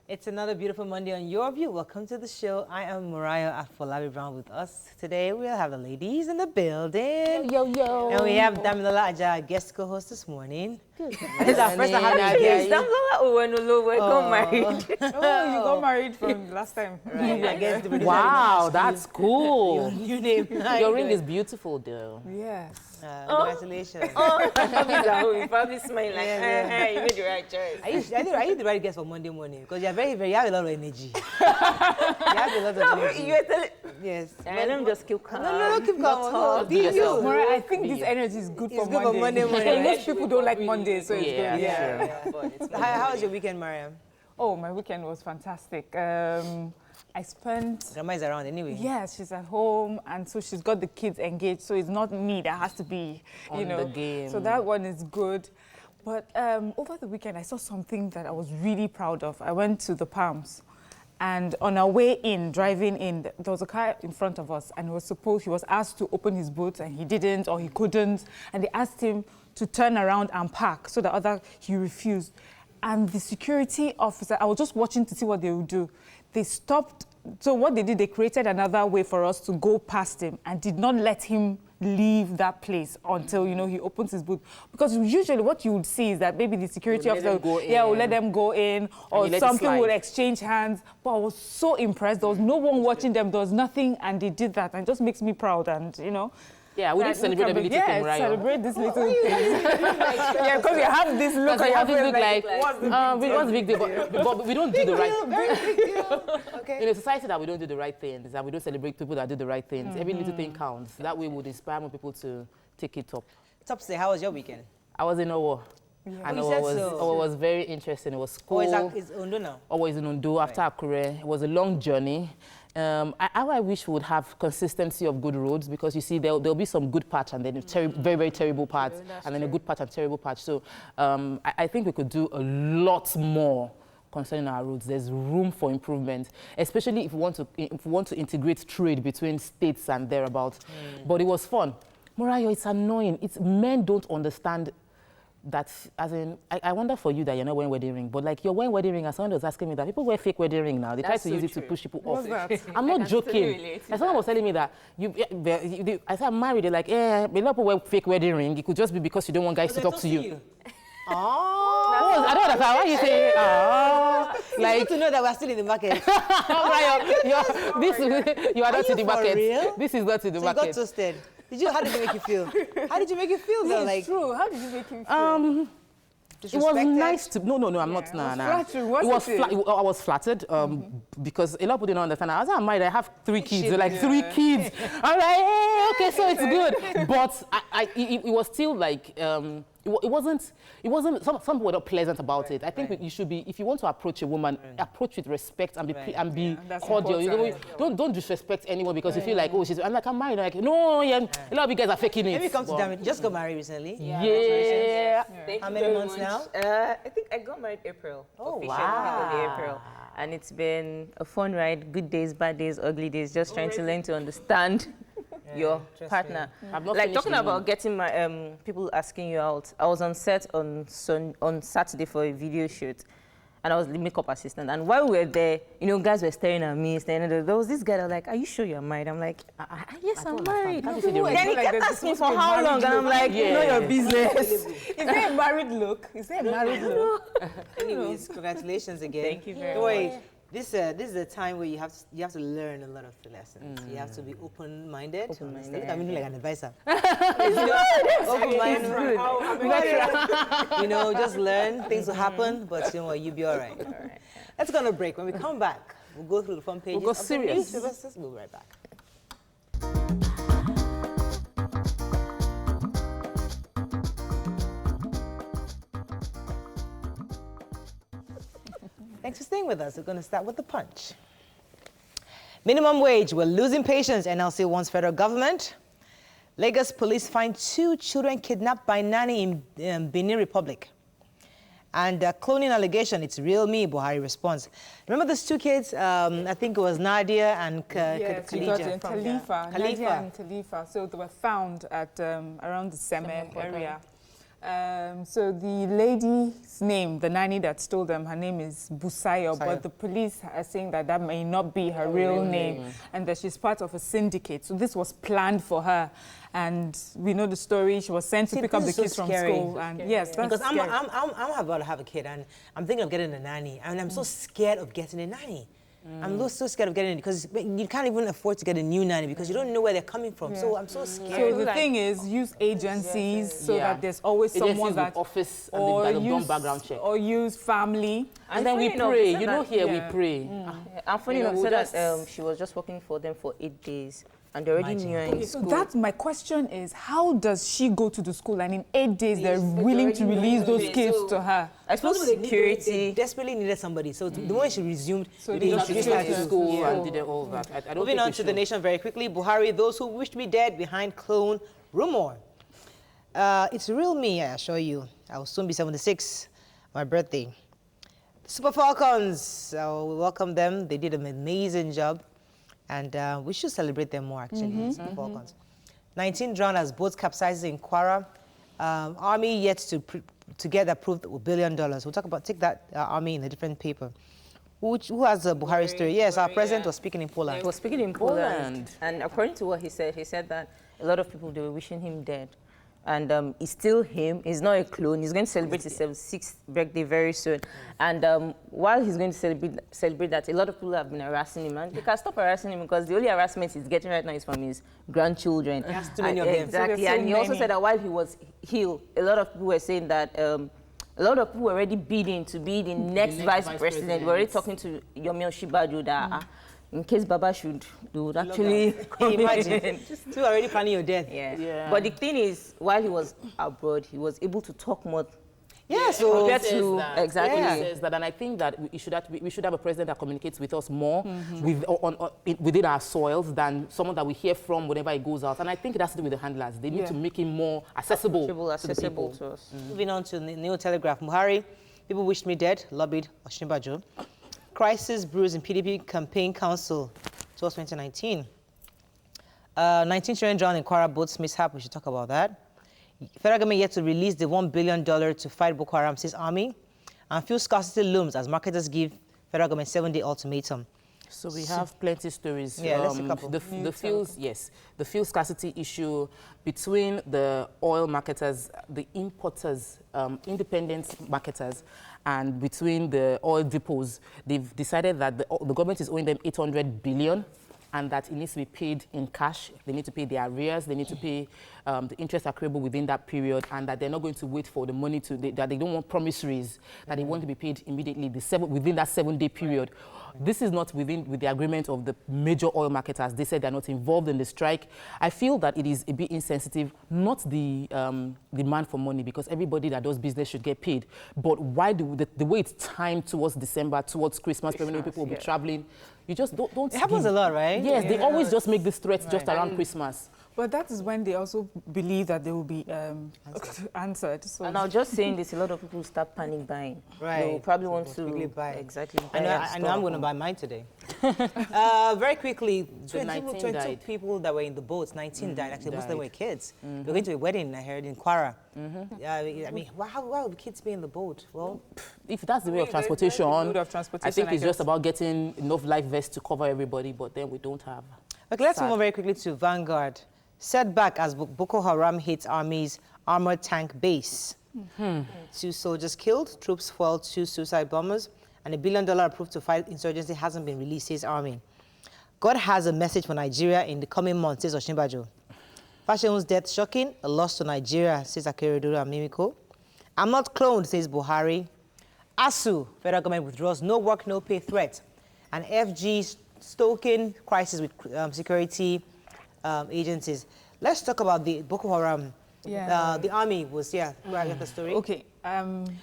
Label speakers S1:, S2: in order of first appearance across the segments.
S1: It's another beautiful Monday on Your View. Welcome to the show. I am Mariah Fela Brown with us. Today we'll have the ladies in the building.
S2: Yo, yo.
S1: And we have Damilola Aja, guest co-host this morning.
S2: Good.
S1: This is our first time having a guest.
S3: We got married.
S4: Oh, you got married from last time.
S1: Right. I guess the producer
S2: Wow,
S1: didn't ask
S2: that's
S1: you
S2: cool.
S1: your name.
S2: Your ring is beautiful, though.
S4: Yes.
S1: Congratulations.
S3: You probably smile like,
S1: Yeah,
S3: you made the right choice.
S1: Are you the right guest for Monday morning? Because you're you have a lot of energy. You have a lot of energy.
S3: You are telling...
S1: Yes.
S3: Let me just keep calm.
S1: No, keep calm. No,
S2: Be yourself.
S4: Mariah, I think this energy is good
S1: It's
S4: for
S1: good for Monday morning.
S4: Most people don't like Mondays, so it's good.
S1: Yeah. How was your weekend, Mariam?
S4: Oh, my weekend was fantastic. I spent...
S1: Grandma is around anyway.
S4: Yes, she's at home, and so she's got the kids engaged, so it's not me that has to be,
S2: On the game.
S4: So that one is good. But over the weekend, I saw something that I was really proud of. I went to the Palms, and on our way in, driving in, there was a car in front of us, and he was asked to open his boot, and he didn't, or he couldn't, and they asked him to turn around and park, so he refused. And the security officer, I was just watching to see what they would do. They stopped. So what they did, they created another way for us to go past him and did not let him leave that place until, he opens his boot. Because usually what you would see is that maybe the security officer will let them go in, or something would exchange hands. But I was so impressed. There was no one watching them. There was nothing, and they did that. And it just makes me proud, and,
S2: Yeah, we need to celebrate every little thing, right?
S4: Celebrate this little thing. Yeah, because you have this look.
S2: You have this look like,
S4: what's
S2: the big deal? But we don't do the right.
S1: Very big deal. Okay.
S2: In a society that we don't do the right things, and we don't celebrate people that do the right things, every little thing counts. That way would inspire more people to take it up.
S1: Top say, how was your weekend?
S2: I was in Owo.
S1: Yeah.
S2: And Owo was very interesting. It was cool.
S1: It's Ondo now?
S2: Always in Ondo after Akure. It was a long journey. I wish we would have consistency of good roads, because you see there'll be some good patch and then a very, very terrible parts, and then a good patch and terrible patch. So I think we could do a lot more concerning our roads. There's room for improvement, especially if we want to integrate trade between states and thereabouts. But it was fun. Mariah, it's annoying. Men don't understand that, as in, I wonder for you that you're not wearing wedding ring, but like you're wearing wedding ring, and someone was asking me that people wear fake wedding ring now. They try to use it to push people off. I'm not joking. And someone was telling me that I said I'm married. They're like, a lot of people wear fake wedding ring. It could just be because you don't want guys to talk to you. Oh, I don't understand. Why you say?
S1: Like, good to know that we're still in the market.
S2: You are not in the market.
S1: Real?
S2: This is not in the market.
S1: You got toasted. How did it make you feel? How did you make you feel though?
S4: It's true. How did you make him feel?
S2: It was nice to... No, I'm not. I was flattered because a lot of people didn't understand. I was married. I have 3 kids. They're like 3 kids. I'm like, hey, okay, so it's good. But it was still like... It wasn't. Some people were not pleasant about it. I think you should be, if you want to approach a woman, approach with respect and be cordial. Don't disrespect anyone because you feel like, oh, I'm like, I'm married. I'm like, no, a lot of you guys are faking it.
S1: Let me come to them. You just got married recently.
S2: Yeah.
S1: How many months now?
S3: I think I got married April.
S1: Oh,
S3: officially April. And it's been a fun ride. Good days, bad days, ugly days. Just trying to learn to understand your partner. Like talking about getting my people asking you out. I was on set on Saturday for a video shoot, and I was the makeup assistant. And while we were there, guys were staring at me. There was this guy that was like, "Are you sure you're married?" I'm like, "Yes, I'm married." Then he kept asking me for how long, and I'm like, "Know your business."
S4: Is there a married look?
S1: Anyways, congratulations again.
S3: Thank you very much.
S1: This is a time where you have to learn a lot of the lessons. You have to be open-minded. I mean, like an advisor. Open-minded. Just learn. Things will happen, but you'll be all right. Let's go on a break. When we come back, we'll go through the front pages.
S2: We'll go serious.
S1: We'll be right back. Thanks for staying with us. We're going to start with the punch. Minimum wage. We're losing patience. NLC wants federal government. Lagos police find 2 children kidnapped by nanny in Benin Republic. And cloning allegation, it's real me, Buhari responds. Remember those 2 kids? I think it was Nadia and Khadija.
S4: Nadia and Khalifa. So they were found at around the Seme area. So the lady's name, the nanny that stole them, her name is Busayo, but the police are saying that that may not be her real name and that she's part of a syndicate. So this was planned for her. And we know the story. She was sent to pick up the kids from school. And yes, that's
S1: because
S4: scary.
S1: I'm about to have a kid, and I'm thinking of getting a nanny, and I'm so scared of getting a nanny. I'm so scared of getting it because you can't even afford to get a new nanny because you don't know where they're coming from. So I'm so scared.
S4: So the thing is, use agencies so that there's always someone that
S2: office and that have done background check.
S4: Or use family.
S2: And then we pray. You know, here we pray.
S3: And funny enough, said that she was just working for them for 8 days. And they already knew her in
S4: So
S3: school.
S4: that's my question is, how does she go to the school and in 8 days they're willing to release those kids to her?
S3: I suppose security.
S1: They desperately needed somebody. So the moment she resumed,
S4: So
S1: they
S4: they
S1: introduced
S4: introduced
S1: her
S4: her
S1: to
S4: to
S1: school.
S2: School and did all that. I don't
S1: Moving
S2: think
S1: on
S2: we
S1: to the
S2: should.
S1: nation very quickly. Buhari, those who wish to be dead behind clone rumor. It's real me, I assure you. I will soon be 76, my birthday. Super Falcons, we welcome them. They did an amazing job. And we should celebrate them more, actually, Super Falcons. 19 drowned as boats capsized in Kwara. Army yet to get approved $1 billion. We'll take that army in a different paper. Who has a Buhari story? Yes, our president was speaking in Poland.
S3: He was speaking in Poland. And according to what he said that a lot of people, they were wishing him dead. And it's still him. He's not a clone. He's going to celebrate his 76th birthday very soon. And while he's going to celebrate that, a lot of people have been harassing him. And they can stop harassing him because the only harassment he's getting right now is from his grandchildren.
S1: He has too many of them.
S3: Exactly.
S4: So
S3: And he also said that while he was healed, a lot of people were saying that a lot of people were already bidding to be the next vice president. We're already talking to Yomi Osinbajo that in case Baba they would actually come
S1: Imagine. Still already planning your death.
S3: Yeah. But the thing is, while he was abroad, he was able to talk more.
S1: Yeah, so
S3: Compared to exactly.
S2: He says that, and I think that we should have a president that communicates with us more within our soils than someone that we hear from whenever he goes out. And I think it has to do with the handlers. They need to make him more accessible to the people.
S3: To us.
S1: moving on to the New Telegraph. Buhari, people wished me dead, lobbied Osinbajo. Crisis brews in PDP campaign council towards 2019. 19 children drowned in Kwara boats mishap. We should talk about that. Federal government yet to release the $1 billion to fight Boko Haram, says army. And fuel scarcity looms as marketers give federal government 7-day ultimatum.
S2: So we have plenty of stories.
S1: Yeah, let's see a couple.
S2: The fuel scarcity issue between the oil marketers, the importers, independent marketers, and between the oil depots. They've decided that the government is owing them 800 billion. And that it needs to be paid in cash. They need to pay their arrears. They need to pay the interest accruable within that period, and that they're not going to wait for the money that they don't want promissories, that they want to be paid immediately within that 7-day period. This is not with the agreement of the major oil marketers. They said they're not involved in the strike. I feel that it is a bit insensitive, not the demand for money, because everybody that does business should get paid. But why the way it's timed towards December, towards Christmas, when people will be traveling, you just don't.
S1: It happens a lot, right?
S2: Yes, they always just make these threats just around Christmas.
S4: But that is when they also believe that they will be answered. So.
S3: And I was just saying this, a lot of people start panic buying.
S1: Right.
S3: They will probably want to
S1: buy.
S3: Exactly.
S1: I know I'm going to buy mine today. Very quickly, 22 people that were in the boats, 19 died. Actually, most of them were kids. They were going to a wedding, I heard, in Kwara. I mean, why would kids be in the boat? Well,
S2: if that's the way of transportation, I think it's just about getting enough life vests to cover everybody, but then we don't have.
S1: Okay, let's move on very quickly to Vanguard. Setback as Boko Haram hits Army's armored tank base. 2 soldiers killed, troops foiled 2 suicide bombers, and $1 billion approved to fight insurgency hasn't been released, says Army. God has a message for Nigeria in the coming months, says Osinbajo. Fashion's death shocking, a loss to Nigeria, says Akeredolu and Mimiko. I'm not cloned, says Buhari. ASU, federal government withdraws no work, no pay threat. And FG stoking crisis with security agencies. Let's talk about the Boko Haram. The army was, where I get the story.
S4: Okay.
S1: I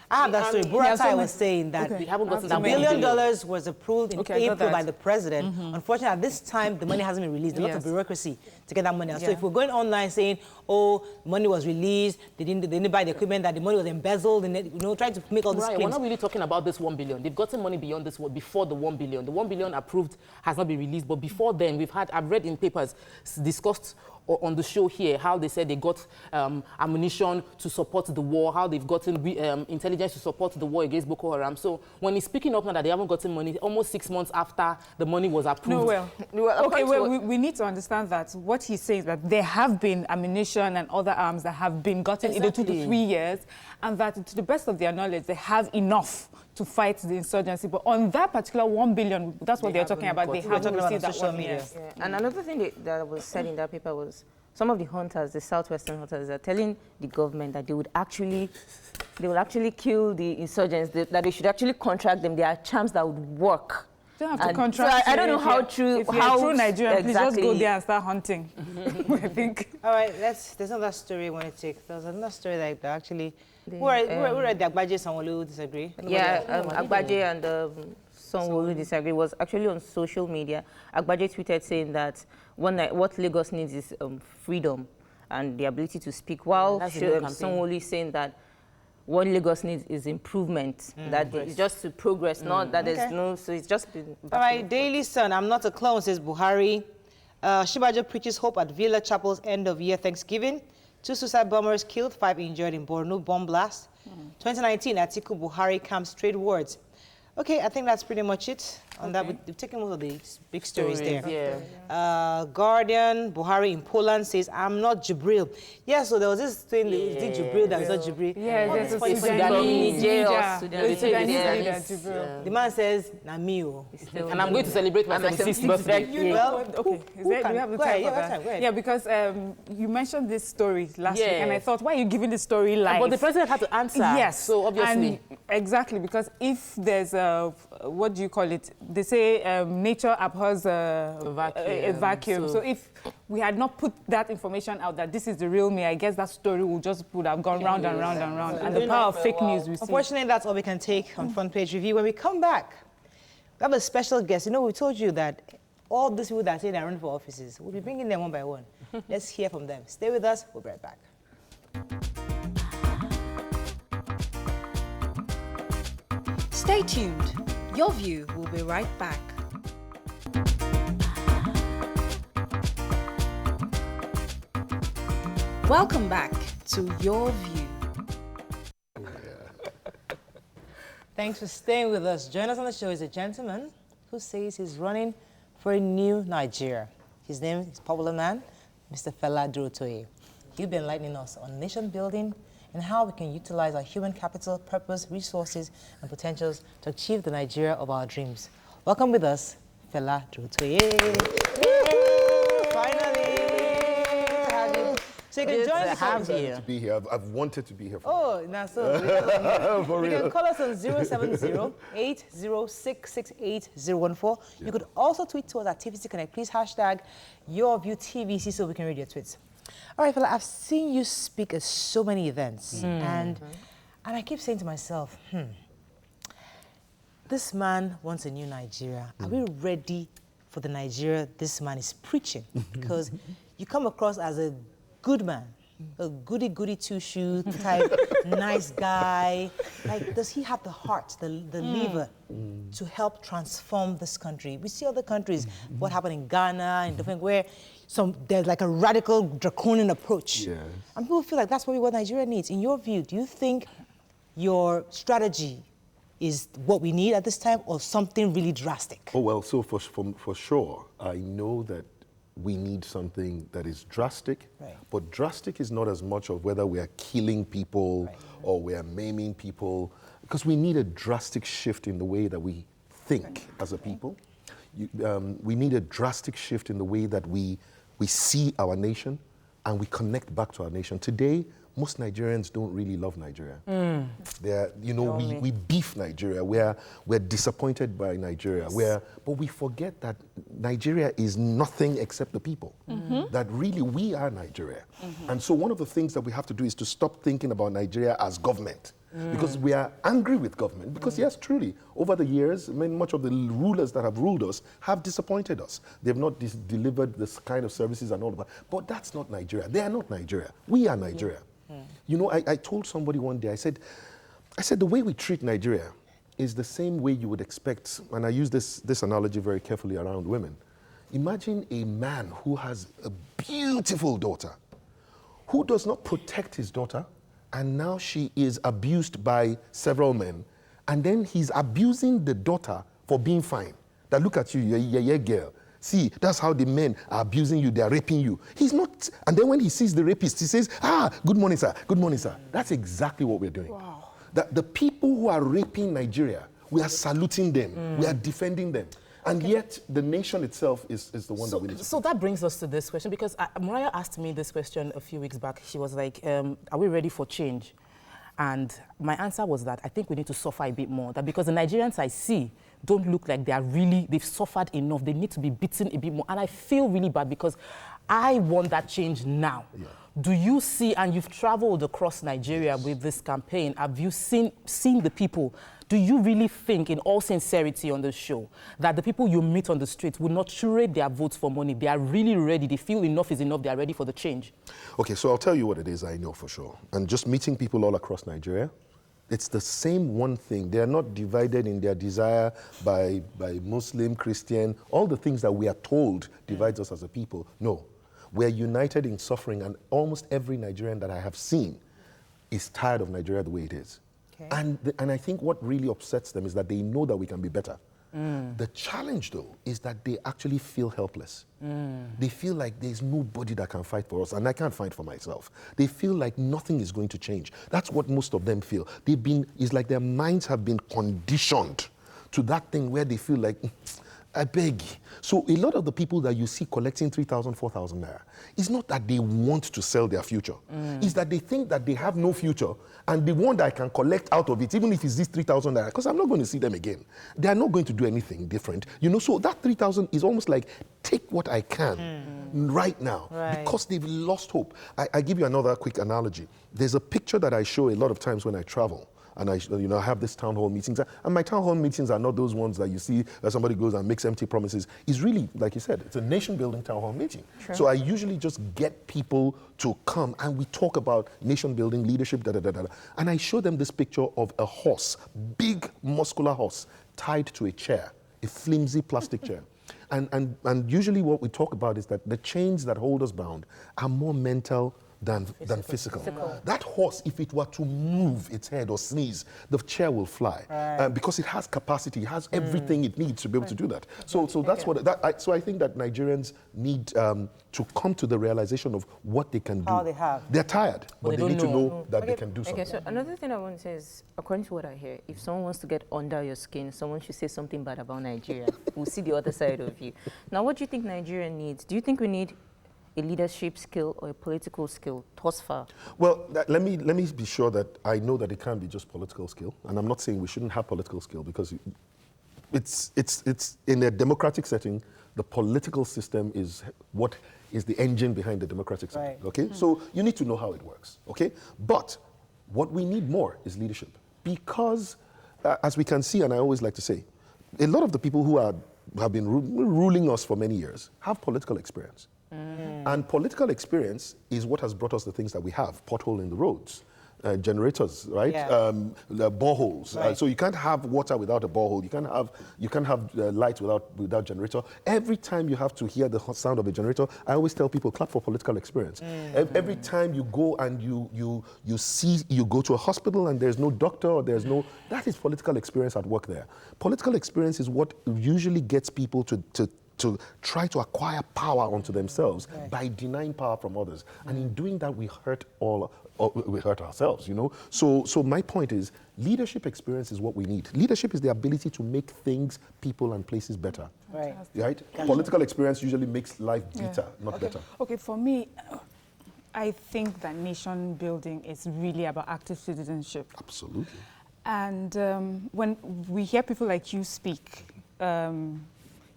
S1: have that story. Buratai was saying that
S2: we haven't gotten
S1: $1 billion was approved in April by the president. Unfortunately, at this time, the money hasn't been released. There's a lot of bureaucracy to get that money out. So if we're going online saying, oh, money was released, they didn't buy the equipment, that the money was embezzled, and trying to make all these claims.
S2: We're not really talking about this 1 billion. They've gotten money beyond this, before the 1 billion. The 1 billion approved has not been released, but before then, I've read in papers discussed on the show here, how they said they got ammunition to support the war, how they've gotten intelligence to support the war against Boko Haram. So when he's speaking up now that they haven't gotten money, almost 6 months after the money was approved.
S4: We need to understand that what he's saying is that there have been ammunition and other arms that have been gotten in the 2 to 3 years, and that to the best of their knowledge, they have enough to fight the insurgency. But on that particular 1 billion, that's what they're talking about. They haven't received that 1 million.
S3: Yeah. And another thing that was said in that paper was some of the hunters, the southwestern hunters, are telling the government that they will actually kill the insurgents, that they should actually contract them. There are charms that would work.
S4: You don't have to contract.
S3: So I don't know how true.
S4: If you're a true Nigerian, please just go there and start hunting. I think.
S1: All right, there's another story I want to take. There's another story that actually. Who are the Agbaje Sanwo-Olu disagree?
S3: Yeah, Agbaje and Sanwo-Olu disagree was actually on social media. Agbaje tweeted saying that what Lagos needs is freedom and the ability to speak, while Sanwo-Olu is saying that what Lagos needs is improvement, that it's just to progress, not that there's no, so it's just been...
S1: All right, Daily Sun, I'm not a clone, says Buhari. Shibajo preaches hope at Villa Chapel's end-of-year Thanksgiving. 2 suicide bombers killed, 5 injured in Borno bomb blast. 2019, Atiku Buhari camps trade words. Okay, I think that's pretty much it on that. We've taken most of the big stories there.
S2: Yeah.
S1: Guardian, Buhari in Poland says, I'm not Jibril. Yeah, so there was this thing, is it Jibril that is not Jibril?
S4: Yeah, there's a
S1: Sudanese. The man says, Namio.
S2: And I'm going to celebrate my 76th birthday.
S4: Do we have the time for that? Yeah, because you mentioned this story last week, and I thought, why are you giving this story live?
S2: But the president had to answer.
S4: Yes.
S2: So obviously.
S4: Exactly, because if there's a, what do you call it? They say nature abhors a vacuum. So if we had not put that information out that this is the real me, I guess that story would have gone round and round and round. And the power of fake news we see.
S1: Unfortunately, that's all we can take on Front Page Review. When we come back, we have a special guest. You know, we told you that all these people that say they're running for offices, we'll be bringing them one by one. Let's hear from them. Stay with us. We'll be right back.
S5: Stay tuned. Your View will be right back. Welcome back to Your View.
S1: Thanks for staying with us. Join us on the show is a gentleman who says he's running for a new Nigeria. His name is popular man, Mr. Fela Durotoye. He'll be enlightening us on nation building and how we can utilize our human capital, purpose, resources, and potentials to achieve the Nigeria of our dreams. Welcome with us, Fela Durotoye. Finally, to have you. So you can join us.
S6: To be here. I've wanted to be here.
S1: Now so you can call us on 070-80668014. You could also tweet to us at TVC Connect. Please hashtag YourViewTVC so we can read your tweets. All right, Fela, I've seen you speak at so many events, and I keep saying to myself, this man wants a new Nigeria. Are we ready for the Nigeria this man is preaching? Because you come across as a good man, a goody-goody two-shoe type, nice guy. Like, does he have the heart, the lever to help transform this country? We see other countries, what happened in Ghana and different where there's like a radical draconian approach.
S6: Yes.
S1: And people feel like that's what Nigeria needs. In your view, do you think your strategy is what we need at this time or something really drastic?
S6: Oh, well, so for sure, I know that we need something that is drastic, but drastic is not as much of whether we are killing people or we are maiming people, because we need a drastic shift in the way that we think as a people. We need a drastic shift in the way that we see our nation and we connect back to our nation. Today, most Nigerians don't really love Nigeria. We beef Nigeria. We're disappointed by Nigeria. But we forget that Nigeria is nothing except the people. That really we are Nigeria. And so one of the things that we have to do is to stop thinking about Nigeria as government. Because we are angry with government. Because yes, truly, over the years, much of the rulers that have ruled us have disappointed us. They've not delivered this kind of services and all of that. But that's not Nigeria. They are not Nigeria. We are Nigeria. You know, I told somebody one day, I said, the way we treat Nigeria is the same way you would expect, and I use this analogy very carefully around women. Imagine a man who has a beautiful daughter, who does not protect his daughter, and now she is abused by several men, and then he's abusing the daughter for being fine. That look at you, you're girl. See, that's how the men are abusing you, they are raping you. He's not, and then when he sees the rapist, he says, good morning, sir, good morning, sir. That's exactly what we're doing.
S4: Wow.
S6: The people who are raping Nigeria, we are saluting them, we are defending them. And yet, the nation itself is the one that we need to.
S2: So that brings us to this question, because Mariah asked me this question a few weeks back. She was like, are we ready for change? And my answer was that I think we need to suffer a bit more. That because the Nigerians I see don't look like they've suffered enough. They need to be beaten a bit more. And I feel really bad because I want that change now. Yeah. Do you see, and you've traveled across Nigeria with this campaign, have you seen the people? Do you really think, in all sincerity on the show, that the people you meet on the streets will not trade their votes for money? They are really ready. They feel enough is enough. They are ready for the change.
S6: Okay, so I'll tell you what it is I know for sure. And just meeting people all across Nigeria, it's the same one thing. They are not divided in their desire by Muslim, Christian, all the things that we are told divides us as a people. No, we're united in suffering, and almost every Nigerian that I have seen is tired of Nigeria the way it is. Okay. And I think what really upsets them is that they know that we can be better. The challenge, though, is that they actually feel helpless. They feel like there's nobody that can fight for us, and I can't fight for myself. They feel like nothing is going to change. That's what most of them feel. It's like their minds have been conditioned to that thing where they feel like, I beg. So a lot of the people that you see collecting 3,000, 4,000 naira, it's not that they want to sell their future. It's that they think that they have no future, and the one that I can collect out of it, even if it's this 3,000 naira, because I'm not going to see them again. They are not going to do anything different. You know, so that 3,000 is almost like, take what I can right now, because they've lost hope. I give you another quick analogy. There's a picture that I show a lot of times when I travel. And I have these town hall meetings. And my town hall meetings are not those ones that you see that somebody goes and makes empty promises. It's really, like you said, it's a nation-building town hall meeting. True. So I usually just get people to come and we talk about nation-building, leadership, And I show them this picture of a horse, big, muscular horse, tied to a chair, a flimsy plastic chair. And usually what we talk about is that the chains that hold us bound are more mental than physical. That horse, if it were to move its head or sneeze, the chair will fly because it has capacity, it has everything it needs to be able to do that. So that's what. So I think that Nigerians need to come to the realization of what they can do. They're tired, but they need to know that they can do something.
S3: Okay, so another thing I want to say is, according to what I hear, if someone wants to get under your skin, someone should say something bad about Nigeria. We'll see the other side of you. Now, what do you think Nigeria needs? Do you think we need a leadership skill or a political skill, thus far?
S6: Well, let me be sure that I know that it can't be just political skill, and I'm not saying we shouldn't have political skill, because it's in a democratic setting, the political system is what is the engine behind the democratic system. Okay, so you need to know how it works. Okay, but what we need more is leadership, because as we can see, and I always like to say, a lot of the people who have been ruling us for many years have political experience. And political experience is what has brought us the things that we have: pothole in the roads, generators, right? Boreholes. So you can't have water without a borehole. You can't have light without generator. Every time you have to hear the sound of a generator, I always tell people, clap for political experience. Every time you go and you go to a hospital and there's no doctor or that is political experience at work there. Political experience is what usually gets people to try to acquire power onto themselves by denying power from others. And in doing that, we hurt ourselves, you know? So my point is, leadership experience is what we need. Leadership is the ability to make things, people, and places better. Right? Gotcha. Political experience usually makes life bitter, not better.
S4: Okay, for me, I think that nation building is really about active citizenship.
S6: Absolutely.
S4: And when we hear people like you speak,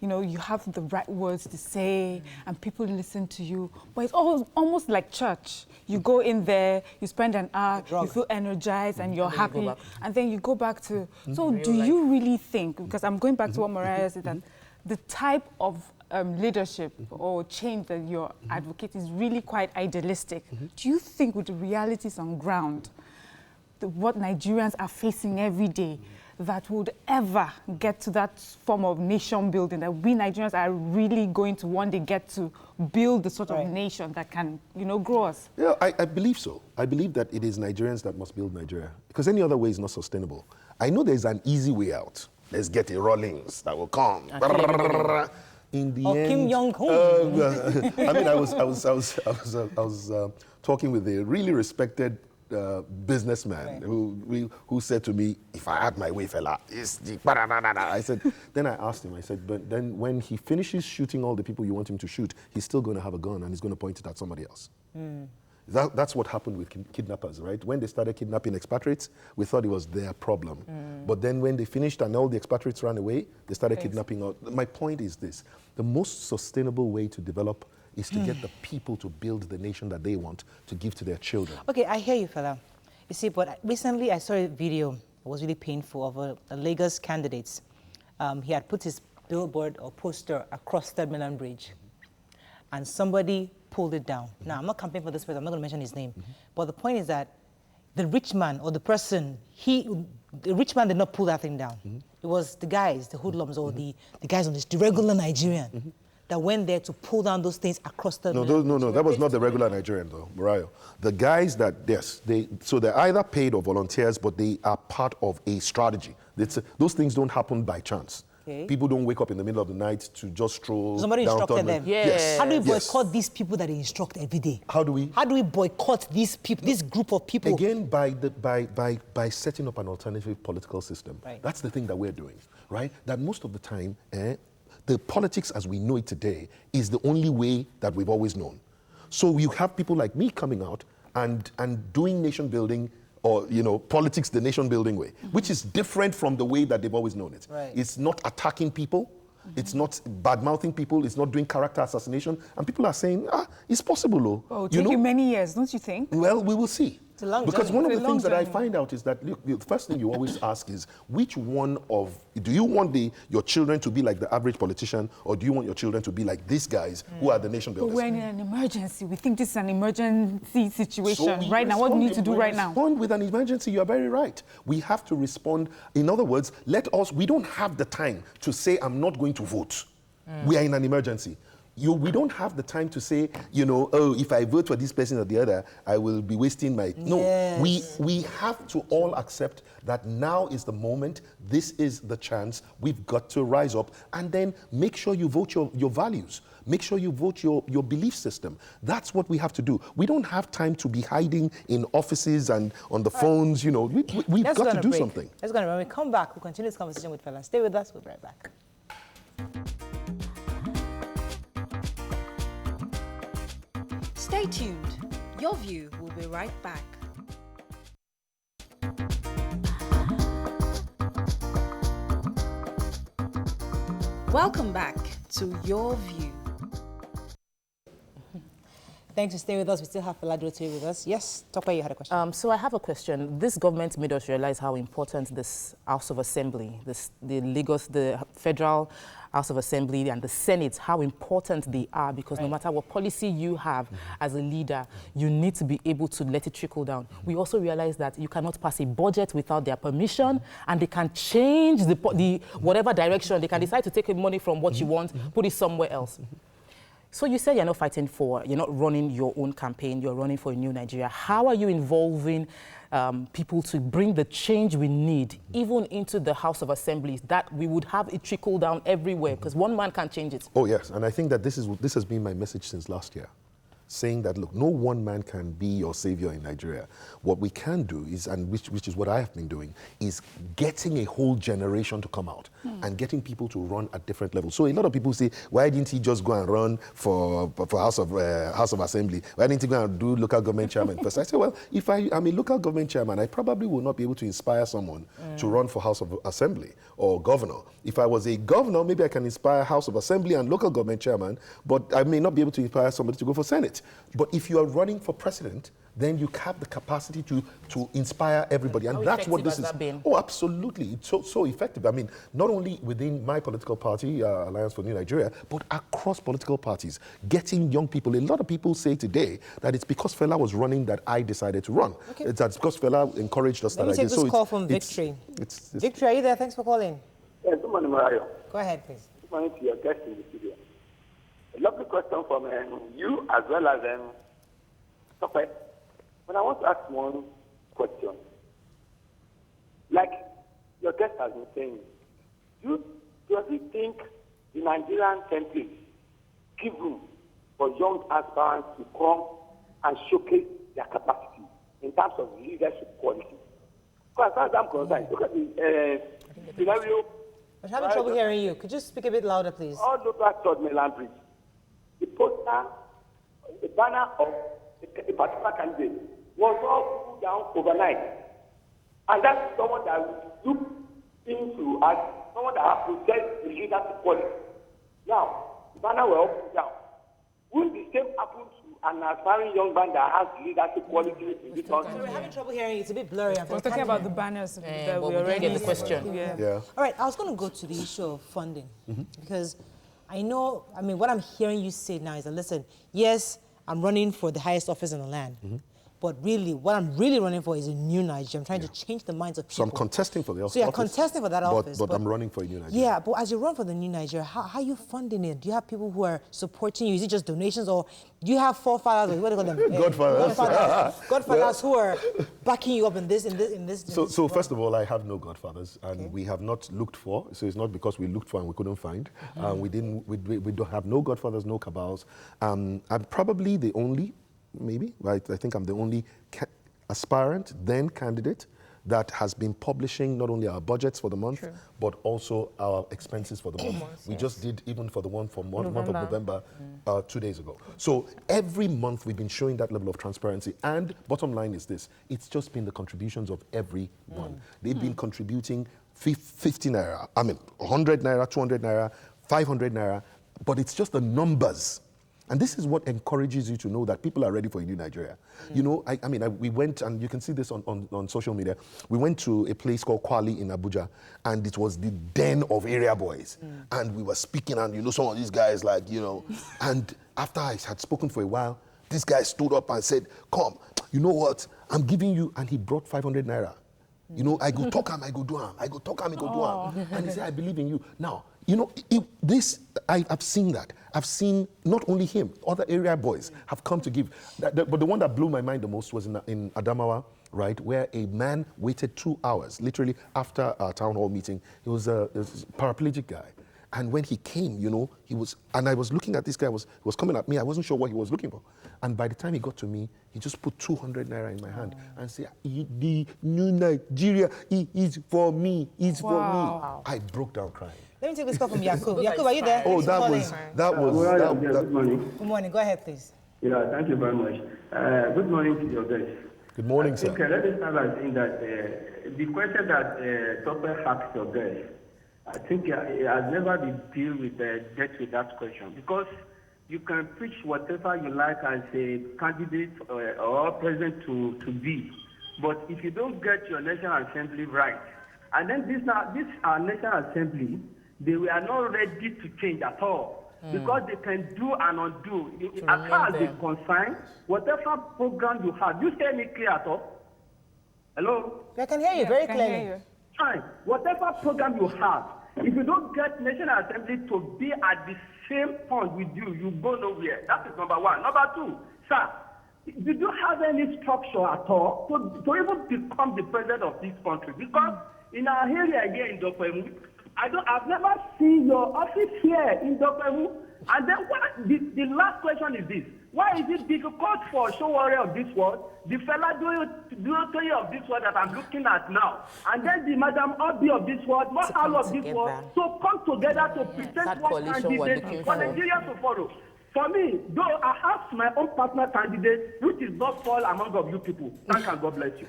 S4: you know, you have the right words to say and people listen to you. But it's almost like church. You go in there, you spend an hour, you feel energized and you're happy. And then you go back to... So do you really think, because I'm going back to what Mariah said, that the type of leadership or change that you're advocating is really quite idealistic. Do you think with the realities on ground, what Nigerians are facing every day that would ever get to that form of nation building, that we Nigerians are really going to one day get to build the sort of nation that can, grow us?
S6: Yeah, I believe so. I believe that it is Nigerians that must build Nigeria, because any other way is not sustainable. I know there's an easy way out. Let's get a Rawlings that will come. In the end,
S1: Kim Jong-un.
S6: I mean, I was talking with a really respected businessman who said to me, "If I had my way, fella, it's the." I said. Then I asked him. I said, "But then when he finishes shooting all the people you want him to shoot, he's still going to have a gun and he's going to point it at somebody else." That's what happened with kidnappers, right? When they started kidnapping expatriates, we thought it was their problem. But then when they finished and all the expatriates ran away, they started kidnapping out. My point is this: the most sustainable way to develop is to get the people to build the nation that they want to give to their children.
S1: Okay, I hear you, Fela. You see, but recently I saw a video, it was really painful, of a Lagos candidate. He had put his billboard or poster across Third Mainland Bridge, and somebody pulled it down. Now, I'm not campaigning for this person, I'm not going to mention his name. But the point is that the rich man or the person, the rich man did not pull that thing down. It was the guys, the hoodlums, or the guys on this, the regular Nigerian, that went there to pull down those things across the...
S6: No, that was not the regular Nigerian, though, Murayo. The guys that, yes, they're either paid or volunteers, but they are part of a strategy. Those things don't happen by chance. People don't wake up in the middle of the night to just stroll.
S1: Somebody instructed them.
S6: Yes.
S1: How do we boycott these people that they instruct every day?
S6: How do we
S1: boycott these people, this group of people?
S6: Again, by setting up an alternative political system. That's the thing that we're doing, right? That most of the time, the politics as we know it today is the only way that we've always known. So you have people like me coming out and doing nation building, or politics the nation building way, which is different from the way that they've always known it. It's not attacking people, it's not bad-mouthing people, it's not doing character assassination, and people are saying, it's possible, though.
S4: Oh, it'll take you many years, don't you think?
S6: Well, we will see.
S1: It's a long
S6: because
S1: journey.
S6: one of the things that I find out is that, look, the first thing you always ask is, do you want your children to be like the average politician, or do you want your children to be like these guys who are the nation builders?
S4: But we're in an emergency. We think this is an emergency situation right now. What do we need to do right now?
S6: Respond with an emergency, you are very right. We have to respond. In other words, we don't have the time to say, I'm not going to vote. We are in an emergency. We don't have the time to say, if I vote for this person or the other, I will be wasting my... No, we have to all accept that now is the moment, this is the chance, we've got to rise up, and then make sure you vote your values. Make sure you vote your belief system. That's what we have to do. We don't have time to be hiding in offices and on the phones, we've got to do something.
S1: Let's go. When we come back, we'll continue this conversation with Fela. Stay with us, we'll be right back.
S5: Stay tuned. Your View will be right back. Welcome back to Your View.
S1: Thanks for staying with us. We still have Fela Durotoye with us. Yes, Tope, you had a question.
S2: So I have a question. This government made us realize how important this House of Assembly, the Federal House of Assembly and the Senate, how important they are, because no matter what policy you have as a leader, you need to be able to let it trickle down. We also realize that you cannot pass a budget without their permission, and they can change the whatever direction. They can decide to take money from what you want, put it somewhere else. So you said you're not running your own campaign, you're running for a new Nigeria. How are you involving people to bring the change we need, even into the House of Assemblies, that we would have it trickle down everywhere, because one man can't change it?
S6: Oh, yes, and I think that this has been my message since last year, saying that, look, no one man can be your savior in Nigeria. What we can do is, and which is what I have been doing, is getting a whole generation to come out and getting people to run at different levels. So a lot of people say, why didn't he just go and run for House of Assembly? Why didn't he go and do local government chairman first? I say, well, if I am a local government chairman, I probably will not be able to inspire someone to run for House of Assembly or governor. If I was a governor, maybe I can inspire House of Assembly and local government chairman, but I may not be able to inspire somebody to go for Senate. But if you are running for president, then you have the capacity to inspire everybody. And that's what this is. Oh, absolutely. It's so effective. I mean, not only within my political party, Alliance for New Nigeria, but across political parties, getting young people. A lot of people say today that it's because Fela was running that I decided to run.
S1: Okay.
S6: That's because Fela encouraged us.
S1: Let me take this call from Victory. Victory, are you there? Thanks for calling.
S7: Yes, good morning, Mariah.
S1: Go ahead, please.
S7: Good morning to your guest in the studio. A lovely question from you as well as Tope. But I want to ask one question. Like your guest has been saying, does you think the Nigerian template give room for young aspirants to come and showcase their capacity in terms of leadership quality? Because as far as I'm concerned, look at the scenario.
S1: I'm having trouble hearing you. Could you speak a bit louder, please?
S7: All over Third Mainland Bridge, the poster, the banner of a particular candidate was all put down overnight. And that's someone that will look into as someone that has possessed the leadership quality. Now, the banner were all put down. Will the same happen to an aspiring young man that has leadership quality in this country?
S1: We're having trouble hearing you. It's a bit blurry.
S4: We're talking about the banners that we already
S2: get the question.
S1: Yeah. All right, I was going to go to the issue of funding because I know, I mean, what I'm hearing you say now is that, listen, yes, I'm running for the highest office in the land. But really, what I'm really running for is a new Nigeria. I'm trying to change the minds of people.
S6: So I'm contesting for the office.
S1: So you're contesting for that office.
S6: But I'm running for a new Nigeria.
S1: Yeah, but as you run for the new Nigeria, how are you funding it? Do you have people who are supporting you? Is it just donations, or do you have forefathers, or what do you call them? Godfathers who are backing you up in this?
S6: So first of all, I have no godfathers, and we have not looked for. So it's not because we looked for and we couldn't find. We don't have no godfathers, no cabals. I'm probably the only. Maybe, right? I think I'm the only aspirant, then candidate, that has been publishing not only our budgets for the month, but also our expenses for the month. We just did even for the one for month of November 2 days ago. So every month we've been showing that level of transparency. And bottom line is this, it's just been the contributions of everyone. They've been contributing 50 naira, 100 naira, 200 naira, 500 naira, but it's just the numbers. And this is what encourages you to know that people are ready for a new Nigeria. You know, we went, and you can see this on social media, we went to a place called Kwali in Abuja, and it was the den of area boys. And we were speaking, and you know, some of these guys, like, you know, and after I had spoken for a while, this guy stood up and said, come, you know what, I'm giving you, and he brought 500 naira. You know, I go talk him, I go do him. I go talk him, I go do him. And he said, I believe in you. Now, you know, I've seen that. I've seen not only him, other area boys have come to give. But the one that blew my mind the most was in Adamawa, right, where a man waited 2 hours, literally after our town hall meeting. He was a paraplegic guy. And when he came, you know, and I was looking at this guy, was coming at me. I wasn't sure what he was looking for. And by the time he got to me, he just put 200 naira in my hand and said, the new Nigeria is for me, is for me. I broke down crying.
S1: Let me take this call from Yakub. Yakub, are you there?
S6: Oh, that was.
S7: Good morning.
S1: Good morning. Go ahead, please.
S7: Yeah, thank you very much. Good morning to your guests.
S6: Good morning, sir.
S7: Okay, let me start by saying that the question that Topper asked your guest, I think it has never been dealt with that question, because you can preach whatever you like as a candidate or president to be, but if you don't get your National Assembly right, and then this our National Assembly, they were not ready to change at all, because they can do and undo. As far as they're concerned, whatever program you have, you hear me clear at all? Hello?
S1: I can hear you very clearly.
S7: Fine. Whatever program you have, if you don't get National Assembly to be at the same point with you, you go nowhere. That is number one. Number two, sir, did you have any structure at all to even become the president of this country? Because in our area here in Dokpemu, I've never seen your office here in Dokpemu. And then the last question is this: why is it difficult for show warrior of this world, the Fela Durotoye of this world that I'm looking at now, and then the Madam Obi of this world, Mahalo of this world, to come together to present one candidate for Nigeria to follow? For me, though I have my own partner candidate, which is not fall among of you people. Thank you, God bless you.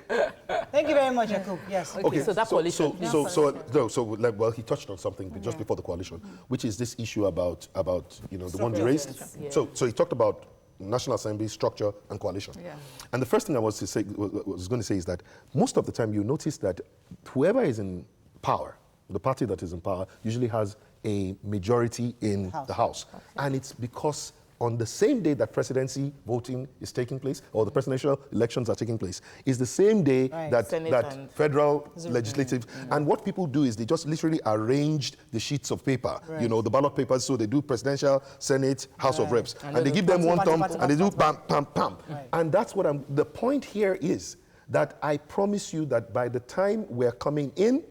S1: Thank you very much, Yakub. Yes.
S2: Okay, so that coalition.
S6: Well, he touched on something just before the coalition, which is this issue about you know, the one you raised. So he talked about National Assembly structure and coalition.
S4: Yeah.
S6: And the first thing I was going to say is that most of the time you notice that whoever is in power, the party that is in power, usually has a majority in the House. And it's because on the same day that presidency voting is taking place, or the presidential elections are taking place, is the same day that federal legislative, and what people do is they just literally arrange the sheets of paper, you know, the ballot papers, so they do presidential, Senate, House of Reps, and they give them one thumb, and they do pam, pam, pam. And that's what the point here is that I promise you that by the time we're coming in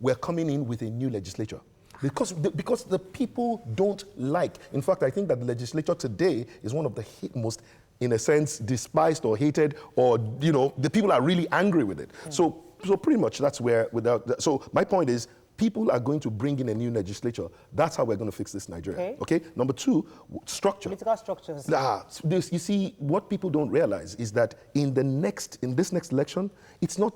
S6: with a new legislature. Because the people don't like. In fact, I think that the legislature today is one of the most, in a sense, despised or hated, or, you know, the people are really angry with it. So pretty much that's where, so my point is, people are going to bring in a new legislature. That's how we're going to fix this Nigeria. Okay? Number two, structure.
S1: Political structures.
S6: You see, what people don't realize is that in this next election, it's not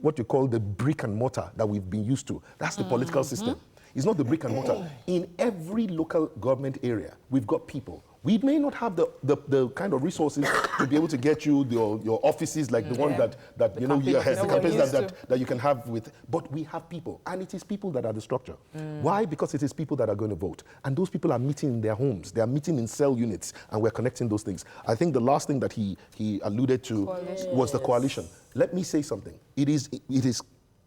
S6: what you call the brick and mortar that we've been used to. That's the political system. It's not the brick and mortar. In every local government area, we've got people. We may not have the kind of resources to be able to get you your offices like the one that you know, the campaigns that you can have with, but we have people, and it is people that are the structure. Why? Because it is people that are going to vote, and those people are meeting in their homes. They are meeting in cell units, and we're connecting those things. I think the last thing that he alluded to was the coalition. Let me say something. It is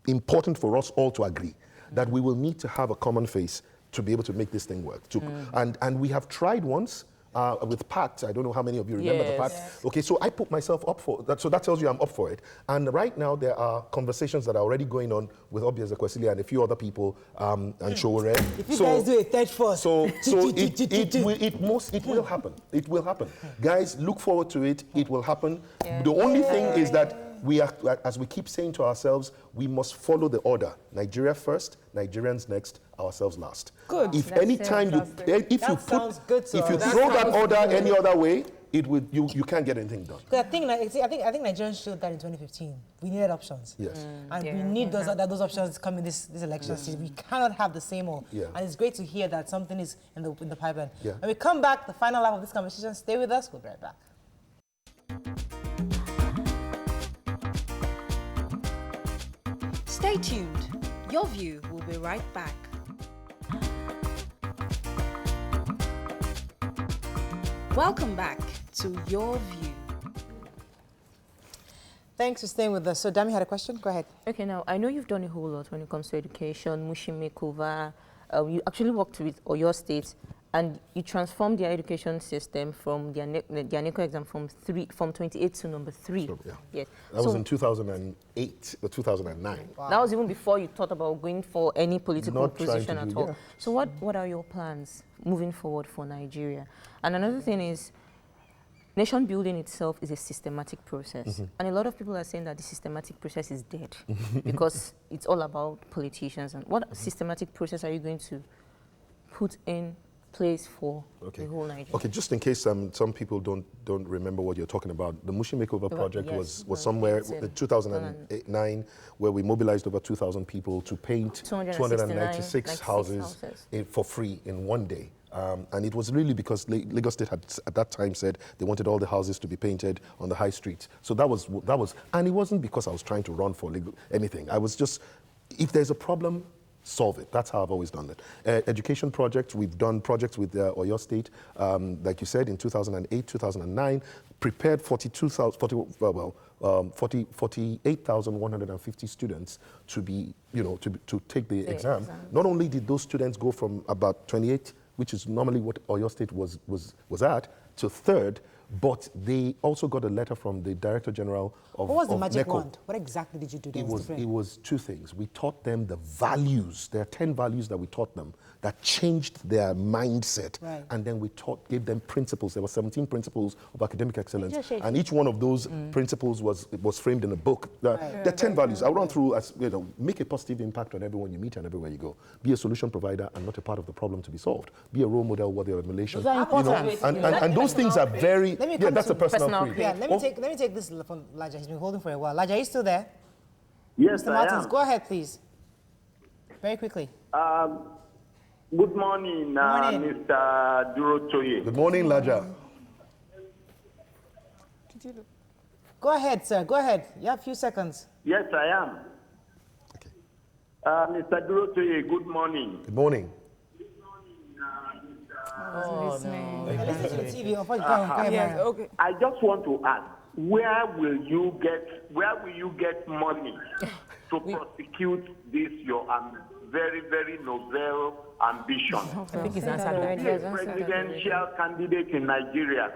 S6: important for us all to agree that we will need to have a common face to be able to make this thing work. And we have tried once with PACT. I don't know how many of you remember the PACT. Okay, so I put myself up for that. So that tells you I'm up for it. And right now there are conversations that are already going on with Obi Ezekwesili and a few other people and Showore.
S1: If you guys do a third force.
S6: So it will happen. It will happen. Guys, look forward to it. It will happen. The only thing is that we are, as we keep saying to ourselves, we must follow the order. Nigeria first, Nigerians next, ourselves last.
S4: Good.
S6: If any time if you throw that order any other way, you can't get anything done.
S1: I think Nigerians showed that in 2015. We needed options.
S6: Yes.
S1: And we need those options come in this election season. We cannot have the same old. And it's great to hear that something is in the pipeline. When we come back, the final lap of this conversation, stay with us. We'll be right back.
S5: Stay tuned. Your View will be right back. Welcome back to Your View.
S1: Thanks for staying with us. So Dami had a question? Go ahead.
S3: Okay, now, I know you've done a whole lot when it comes to education, Mushin makeover. You actually worked with Oyo State, and you transformed their education system from their NECO exam from 28 to number 3.
S6: So,
S3: Yes.
S6: That was in 2008 or 2009.
S3: Wow. That was even before you thought about going for any political position at all. So what are your plans moving forward for Nigeria? And another thing is, nation building itself is a systematic process. And a lot of people are saying that the systematic process is dead because it's all about politicians. And what systematic process are you going to put in place for the whole Nigeria?
S6: Okay, just in case some people don't remember what you're talking about, the Mushin Makeover project was somewhere in 2009, where we mobilized over 2,000 people to paint 296 houses for free in one day. And it was really because Lagos State had at that time said they wanted all the houses to be painted on the high street. So that was, and it wasn't because I was trying to run for anything. I was just, if there's a problem, solve it. That's how I've always done it. Education projects, we've done projects with Oyo State, like you said, in 2008, 2009, prepared 48,150 students to be, to take the exam. Not only did those students go from about 28, which is normally what Oyo State was at, to 3rd, but they also got a letter from the Director General of
S1: What was the magic
S6: NECO.
S1: wand? What exactly did you do?
S6: It was two things. We taught them the values. There are 10 values that we taught them that changed their mindset.
S1: Right.
S6: And then we gave them principles. There were 17 principles of academic excellence. And each one of those principles was framed in a book. There are 10 values. I'll run through, make a positive impact on everyone you meet and everywhere you go. Be a solution provider and not a part of the problem to be solved. Be a role model worthy of emulation. And those things are very, that's a personal creed.
S1: Yeah, let me take this from Laja. He's been holding for a while. Laja, are you still there?
S7: Yes,
S1: Mr. Martins, go ahead, please. Very quickly.
S7: Good morning, Mr. Durotoye.
S6: Good morning, Laja.
S1: Go ahead, sir. Go ahead. You have a few seconds.
S7: Yes, I am.
S6: Okay.
S7: Mr. Durotoye, good morning.
S6: Good morning.
S4: Listening.
S1: Listen to the TV. Okay.
S7: I just want to ask, where will you get money to prosecute this your very, very noble ambition?
S2: I think he's answered that.
S7: Be a presidential candidate in Nigeria.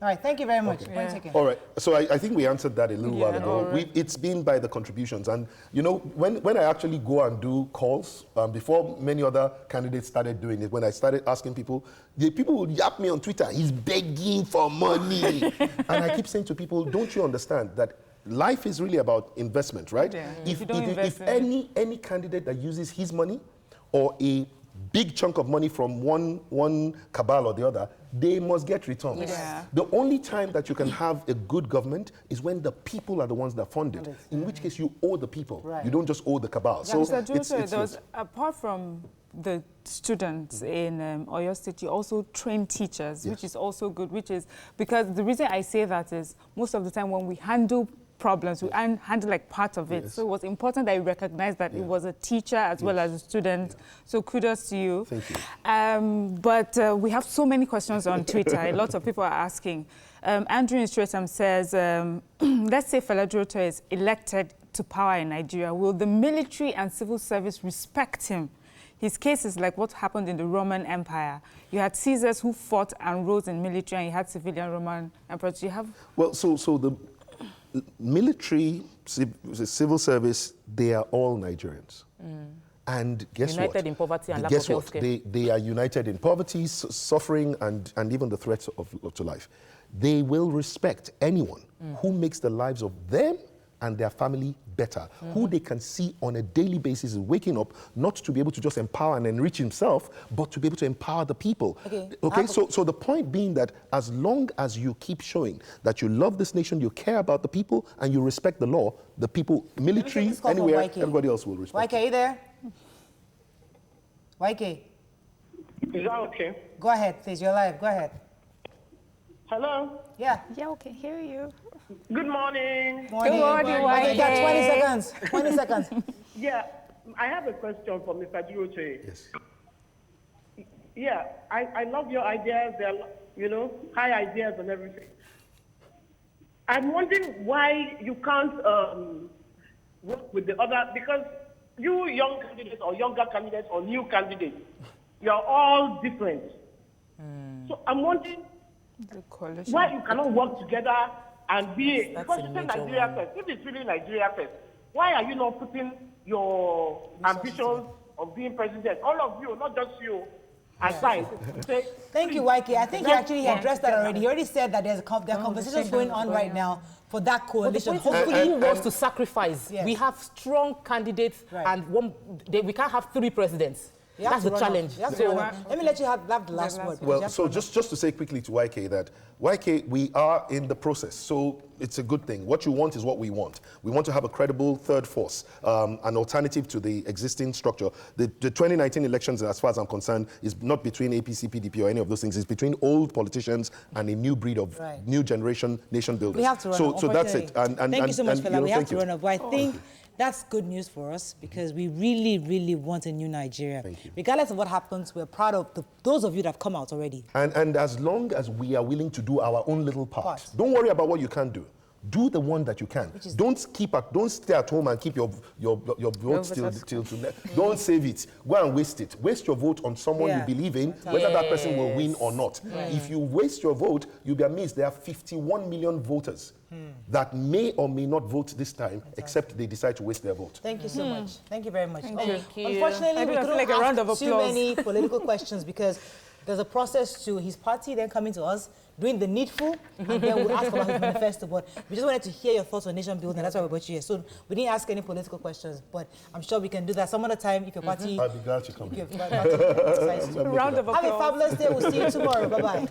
S1: All right, thank you very much.
S6: Okay.
S1: Point taken.
S6: All right, so I think we answered that a little while ago. It's been by the contributions. And, you know, when I actually go and do calls, before many other candidates started doing it, when I started asking people, the people would yap me on Twitter, he's begging for money. And I keep saying to people, don't you understand that life is really about investment, right?
S4: Yeah.
S6: If any candidate that uses his money or a big chunk of money from one cabal or the other, they must get returns.
S4: Yeah.
S6: The only time that you can have a good government is when the people are the ones that fund it, in which case you owe the people.
S1: Right.
S6: You don't just owe the cabal.
S4: Yeah, Mr. Durotoye, apart from the students in Oyo State, you also train teachers, which is also good, because the reason I say that is most of the time when we handle problems, we handle like part of it. So it was important that you recognize that it was a teacher as well as a student. So kudos to you.
S6: Thank you.
S4: But we have so many questions on Twitter. A lot of people are asking. Andrew in Streatham says, let's say Fela Durotoye is elected to power in Nigeria. Will the military and civil service respect him? His case is like what happened in the Roman Empire. You had Caesars who fought and rose in military, and you had civilian Roman emperors. Do you have?
S6: Well, so the military, civil service, they are all Nigerians. And guess what?
S2: United in poverty and lack of healthcare.
S6: They are united in poverty, suffering, and even the threats to life. They will respect anyone who makes the lives of them and their family better, who they can see on a daily basis is waking up, not to be able to just empower and enrich himself, but to be able to empower the people. Okay? So the point being that as long as you keep showing that you love this nation, you care about the people, and you respect the law, the people, military, anywhere, everybody else will respect.
S1: YK, are you there? YK.
S7: Is that okay?
S1: Go ahead, please. You're live. Go ahead.
S7: Hello?
S1: Yeah.
S4: Yeah, okay, hear you.
S7: Good morning.
S1: Good morning, YK. You got 20 seconds. 20 seconds.
S7: Yeah, I have a question for Mr. Durotoye.
S6: Yes.
S7: Yeah, I love your ideas. They're, high ideas and everything. I'm wondering why you can't work with the other, because you young candidates or younger candidates or new candidates, you're all different. So I'm wondering why you cannot work together and be, because you say Nigeria first. If it's really Nigeria first, why are you not putting your ambitions of being president, all of you, not just you, aside?
S1: Thank you, YK. I think he actually addressed that already. He already said that there are conversations going on right now for that coalition.
S2: Hopefully he wants to sacrifice. We have strong candidates and we can't have 3 presidents. That's the challenge.
S1: So, let me let you have the last word.
S6: Well, so just to say quickly to YK that, YK, we are in the process, so it's a good thing. What you want is what we want. We want to have a credible third force, an alternative to the existing structure. The 2019 elections, as far as I'm concerned, is not between APC, PDP, or any of those things. It's between old politicians and a new breed of new generation nation builders.
S1: We have to run up.
S6: So that's it.
S1: Thank you so much, Fela. We have to run up. But I think that's good news for us because we really, really want a new Nigeria.
S6: Thank you.
S1: Regardless of what happens, we're proud of those of you that have come out already.
S6: And as long as we are willing to do our own little part. Don't worry about what you can't do. Do the one that you can. Don't stay at home and keep your vote till don't save it. Go and waste it. Waste your vote on someone you believe in, whether that person will win or not. If you waste your vote, you'll be amazed. There are 51 million voters that may or may not vote this time, except they decide to waste their vote.
S1: Thank you so much. Thank you very much.
S2: Thank you.
S1: Unfortunately, we couldn't ask too many political questions because there's a process to his party then coming to us, doing the needful, and then we'll ask about his manifesto. But we just wanted to hear your thoughts on nation building. That's why we brought you here. So we didn't ask any political questions, but I'm sure we can do that some other time if your party...
S6: I'll be glad to come here.
S1: Round of applause.
S4: Have a fabulous
S1: day. We'll see you tomorrow. Bye-bye.